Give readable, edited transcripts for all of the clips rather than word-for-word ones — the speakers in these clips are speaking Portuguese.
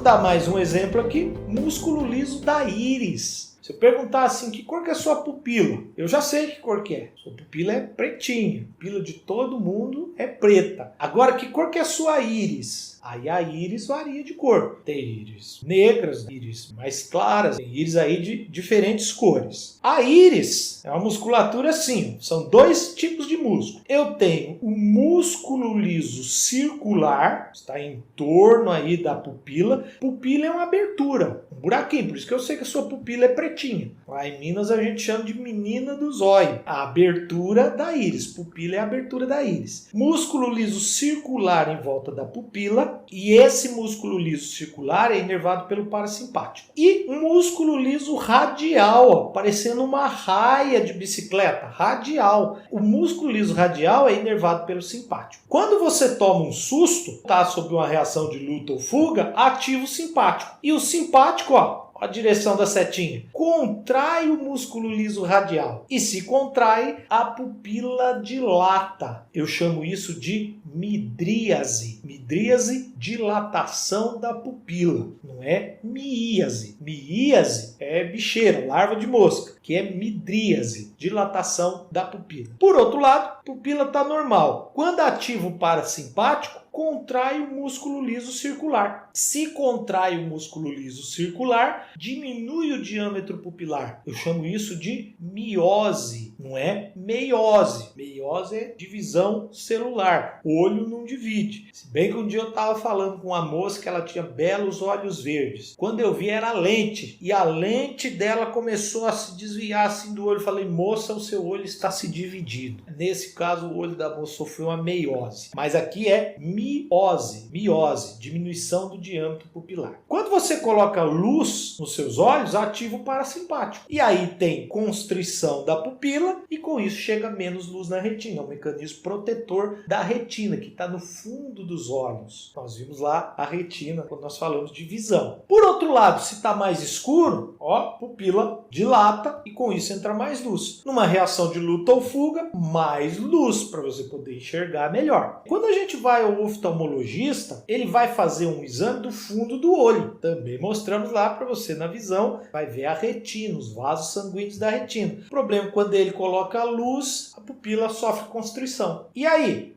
Vamos dar mais um exemplo aqui. Músculo liso da íris. Se eu perguntar assim, que cor que é a sua pupila? Eu já sei que cor que é. Sua pupila é pretinha. A pupila de todo mundo é preta. Agora, que cor que é a sua íris? Aí a íris varia de cor. Tem íris negras, íris mais claras, tem íris aí de diferentes cores. A íris é uma musculatura assim, são dois tipos de músculo. Eu tenho o músculo liso circular, está em torno aí da pupila. Pupila é uma abertura, um buraquinho, por isso que eu sei que a sua pupila é pretinha. Lá em Minas a gente chama de menina do zóio. A abertura da íris, pupila é a abertura da íris. Músculo liso circular em volta da pupila. E esse músculo liso circular é inervado pelo parasimpático. E um músculo liso radial, ó, parecendo uma raia de bicicleta, radial. O músculo liso radial é inervado pelo simpático. Quando você toma um susto, está sob uma reação de luta ou fuga, ativa o simpático. E o simpático, ó, a direção da setinha, contrai o músculo liso radial. E se contrai, a pupila dilata. Eu chamo isso de midríase. Midríase, dilatação da pupila. Não é miíase. Miíase é bicheira, larva de mosca, que é midríase, dilatação da pupila. Por outro lado, a pupila está normal. Quando ativa o parasimpático, contrai o músculo liso circular. Se contrai o músculo liso circular, diminui o diâmetro pupilar. Eu chamo isso de miose, não é meiose. Meiose é divisão celular. O olho não divide. Se bem que um dia eu estava falando com uma moça que ela tinha belos olhos verdes. Quando eu vi era lente. E a lente dela começou a se desviar assim do olho. Eu falei, moça, o seu olho está se dividindo. Nesse caso, o olho da moça sofreu uma meiose. Mas aqui é miose, diminuição do diâmetro pupilar. Quando você coloca luz nos seus olhos, ativa o parasimpático. E aí tem constrição da pupila e com isso chega menos luz na retina. É um mecanismo protetor da retina, que está no fundo dos olhos. Nós vimos lá a retina quando nós falamos de visão. Por outro lado, se está mais escuro, ó, pupila dilata e com isso entra mais luz. Numa reação de luta ou fuga, mais luz para você poder enxergar melhor. Quando a gente vai ao oftalmologista, ele vai fazer um exame do fundo do olho. Também mostramos lá para você na visão, vai ver a retina, os vasos sanguíneos da retina. O problema é quando ele coloca a luz, a pupila sofre constrição. E aí?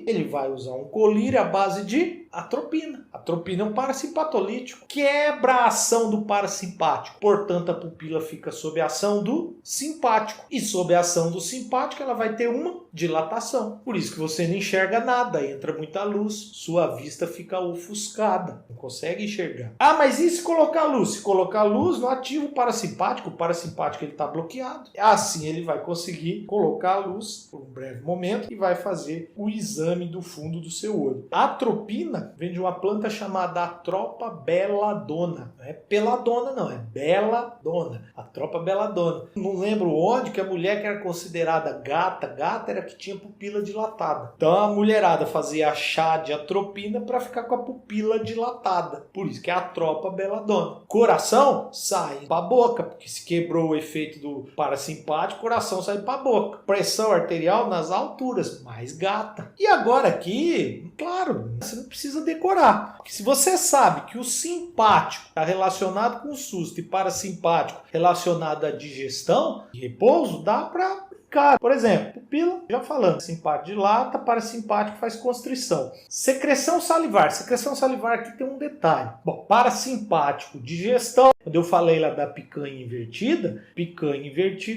Ele vai usar um colírio à base de atropina. Atropina é um parasimpatolítico. Quebra a ação do parasimpático. Portanto, a pupila fica sob a ação do simpático. E sob a ação do simpático, ela vai ter uma dilatação. Por isso que você não enxerga nada. Entra muita luz, sua vista fica ofuscada. Não consegue enxergar. Ah, mas e se colocar luz? Se colocar luz, não ativa o parasimpático. O parasimpático está bloqueado. Assim, ele vai conseguir colocar a luz por um breve momento e vai fazer o exame do fundo do seu olho. A atropina vem de uma planta chamada Atropa belladonna. Não é peladona, não, é belladonna. Atropa belladonna. Não lembro onde que a mulher que era considerada gata era que tinha pupila dilatada. Então a mulherada fazia chá de atropina para ficar com a pupila dilatada. Por isso que é Atropa belladonna. Coração sai para a boca, porque se quebrou o efeito do parasimpático, coração sai para a boca. Pressão arterial nas alturas, mais gata. E agora aqui, claro, você não precisa decorar. Porque se você sabe que o simpático está relacionado com o susto e parasimpático relacionado à digestão e repouso, dá para brincar. Por exemplo, pupila, já falando, simpático dilata, parasimpático faz constrição. Secreção salivar. Secreção salivar aqui tem um detalhe. Bom, parasimpático, digestão. Quando eu falei lá da picanha invertida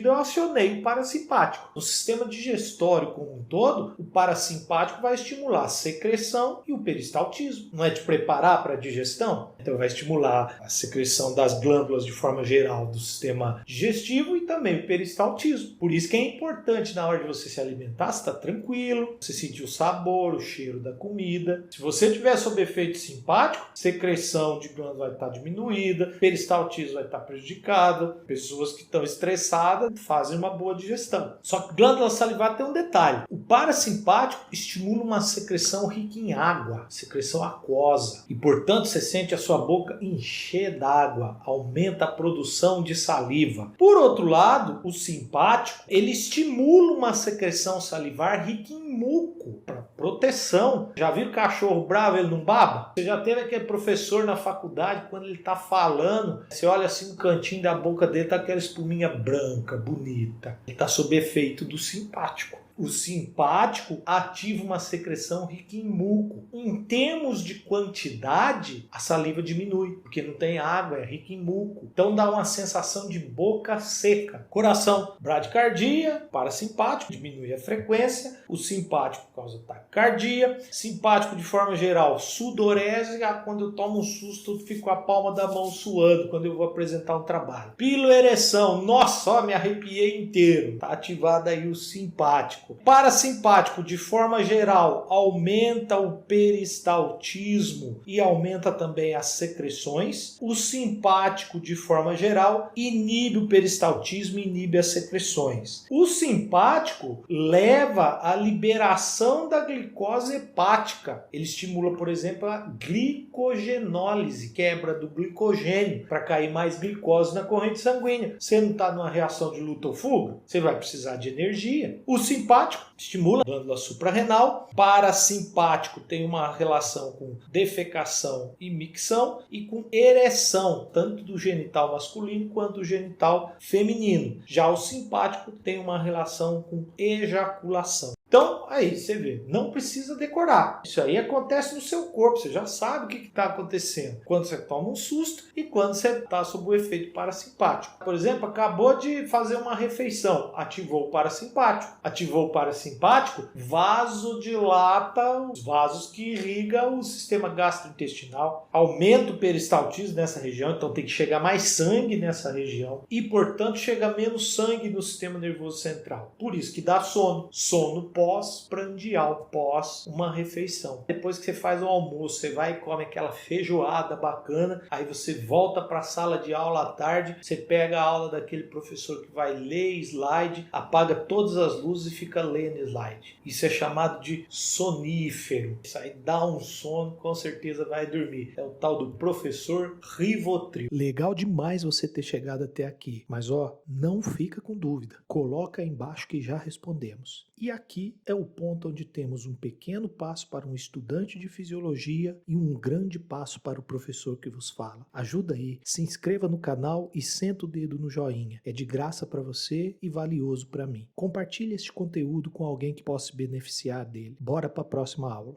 eu acionei o parasimpático. No sistema digestório como um todo, o parasimpático vai estimular a secreção e o peristaltismo. Não é te preparar para a digestão? Então vai estimular a secreção das glândulas de forma geral do sistema digestivo e também o peristaltismo. Por isso que é importante na hora de você se alimentar, você está tranquilo, você sentir o sabor, o cheiro da comida. Se você tiver sob efeito simpático, secreção de glândula vai estar diminuída, peristaltismo vai estar prejudicado. Pessoas que estão estressadas fazem uma boa digestão. Só que glândula salivar tem um detalhe. O parasimpático estimula uma secreção rica em água, secreção aquosa. E, portanto, você sente a sua boca encher d'água, aumenta a produção de saliva. Por outro lado, o simpático, ele estimula uma secreção salivar rica em muco, para proteção. Já viu cachorro bravo, ele não baba? Você já teve aquele professor na faculdade, quando ele tá falando, você olha assim no cantinho da boca dele, tá aquela espuminha branca, bonita. Ele tá sob efeito do simpático. O simpático ativa uma secreção rica em muco. Em termos de quantidade, a saliva diminui, porque não tem água, é rica em muco. Então dá uma sensação de boca seca. Coração, bradicardia, parasimpático, diminui a frequência. O simpático causa taquicardia. Simpático, de forma geral, sudorese. Quando eu tomo um susto, eu fico com a palma da mão suando quando eu vou apresentar um trabalho. Piloereção, nossa, ó, me arrepiei inteiro. Tá ativado aí o simpático. Parasimpático, de forma geral, aumenta o peristaltismo e aumenta também as secreções. O simpático, de forma geral, inibe o peristaltismo e inibe as secreções. O simpático leva à liberação da glicose hepática. Ele estimula, por exemplo, a glicogenólise, quebra do glicogênio, para cair mais glicose na corrente sanguínea. Você não está numa reação de luta ou fuga? Você vai precisar de energia. O simpático estimula a glândula suprarrenal. Parasimpático tem uma relação com defecação e micção e com ereção, tanto do genital masculino quanto do genital feminino. Já o simpático tem uma relação com ejaculação. Então, aí você vê, não precisa decorar. Isso aí acontece no seu corpo, você já sabe o que está acontecendo. Quando você toma um susto e quando você está sob o efeito parasimpático. Por exemplo, acabou de fazer uma refeição, ativou o parasimpático. Ativou o parasimpático, vasodilata os vasos que irrigam o sistema gastrointestinal. Aumenta o peristaltismo nessa região, então tem que chegar mais sangue nessa região. E, portanto, chega menos sangue no sistema nervoso central. Por isso que dá sono. Sono pós-prandial, pós uma refeição. Depois que você faz o almoço, você vai e come aquela feijoada bacana, aí você volta para a sala de aula à tarde, você pega a aula daquele professor que vai ler slide, apaga todas as luzes e fica lendo slide. Isso é chamado de sonífero. Isso aí dá um sono, com certeza vai dormir. É o tal do professor Rivotril. Legal demais você ter chegado até aqui, mas não fica com dúvida. Coloca aí embaixo que já respondemos. E aqui é o ponto onde temos um pequeno passo para um estudante de fisiologia e um grande passo para o professor que vos fala. Ajuda aí, se inscreva no canal e senta o dedo no joinha. É de graça para você e valioso para mim. Compartilhe este conteúdo com alguém que possa se beneficiar dele. Bora para a próxima aula.